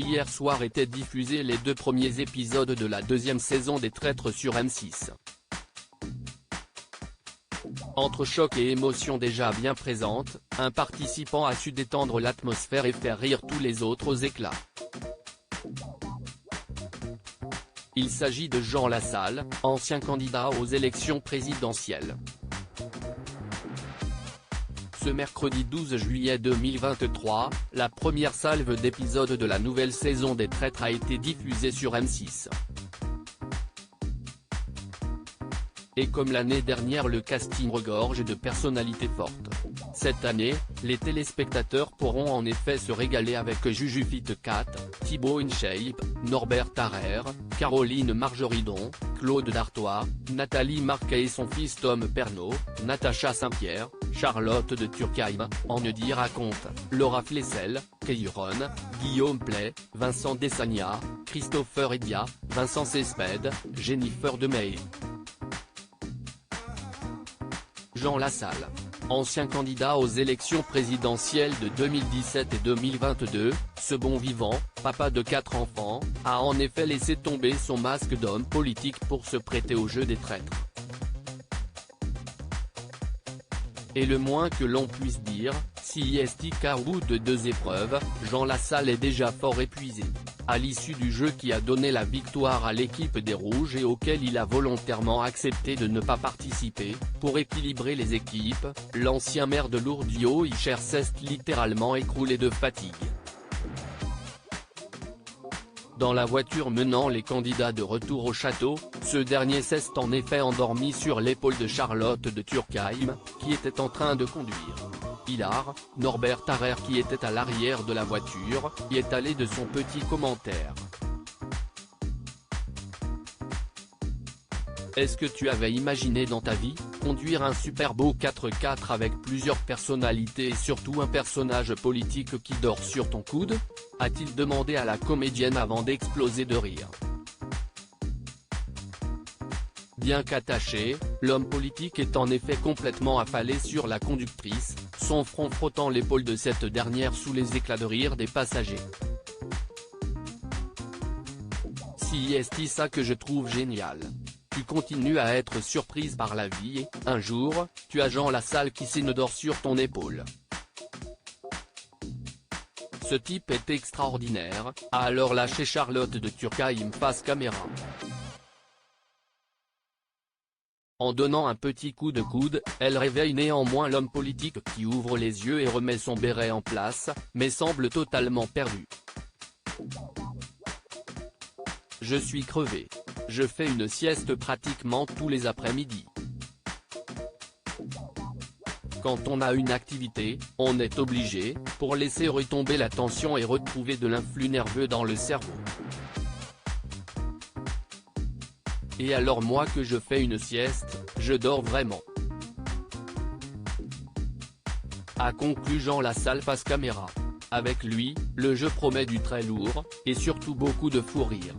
Hier soir étaient diffusés les 2 premiers épisodes de la 2e saison des Traîtres sur M6. Entre choc et émotion déjà bien présentes, un participant a su détendre l'atmosphère et faire rire tous les autres aux éclats. Il s'agit de Jean Lassalle, ancien candidat aux élections présidentielles. Ce mercredi 12 juillet 2023, la première salve d'épisodes de la nouvelle saison des Traîtres a été diffusée sur M6. Et comme l'année dernière, le casting regorge de personnalités fortes. Cette année, les téléspectateurs pourront en effet se régaler avec Juju Fit4, Thibaut InShape, Norbert Tarrer, Caroline Marjoridon, Claude Dartois, Nathalie Marquet et son fils Tom Pernaut, Natacha Saint-Pierre, Charlotte de Turckheim, Anne-Di Raconte, Laura Flessel, Keyron, Guillaume Play, Vincent Desagna, Christopher Edia, Vincent Cespedes, Jennifer Demey. Jean Lassalle, ancien candidat aux élections présidentielles de 2017 et 2022, ce bon vivant, papa de 4 enfants, a en effet laissé tomber son masque d'homme politique pour se prêter au jeu des traîtres. Et le moins que l'on puisse dire, si qu'au bout de 2 épreuves, Jean Lassalle est déjà fort épuisé. À l'issue du jeu qui a donné la victoire à l'équipe des Rouges et auquel il a volontairement accepté de ne pas participer, pour équilibrer les équipes, l'ancien maire de Lourdes-Io-Icher s'est littéralement écroulé de fatigue. Dans la voiture menant les candidats de retour au château, ce dernier s'est en effet endormi sur l'épaule de Charlotte de Turckheim, qui était en train de conduire. Hilar, Norbert Tarrer qui était à l'arrière de la voiture, y est allé de son petit commentaire. Est-ce que tu avais imaginé dans ta vie, conduire un super beau 4x4 avec plusieurs personnalités et surtout un personnage politique qui dort sur ton coude ? A-t-il demandé à la comédienne avant d'exploser de rire. Bien qu'attaché, l'homme politique est en effet complètement affalé sur la conductrice, son front frottant l'épaule de cette dernière sous les éclats de rire des passagers. C'est ça que je trouve génial. Tu continues à être surprise par la vie et, un jour, tu as Jean Lassalle qui s'inodore sur ton épaule. Ce type est extraordinaire, a alors lâché Charlotte de Turckheim face caméra. En donnant un petit coup de coude, elle réveille néanmoins l'homme politique qui ouvre les yeux et remet son béret en place, mais semble totalement perdu. Je suis crevé. Je fais une sieste pratiquement tous les après-midi. Quand on a une activité, on est obligé, pour laisser retomber la tension et retrouver de l'influx nerveux dans le cerveau. Et alors moi que je fais une sieste, je dors vraiment. A conclu Jean Lassalle face caméra. Avec lui, le jeu promet du très lourd, et surtout beaucoup de fou rire.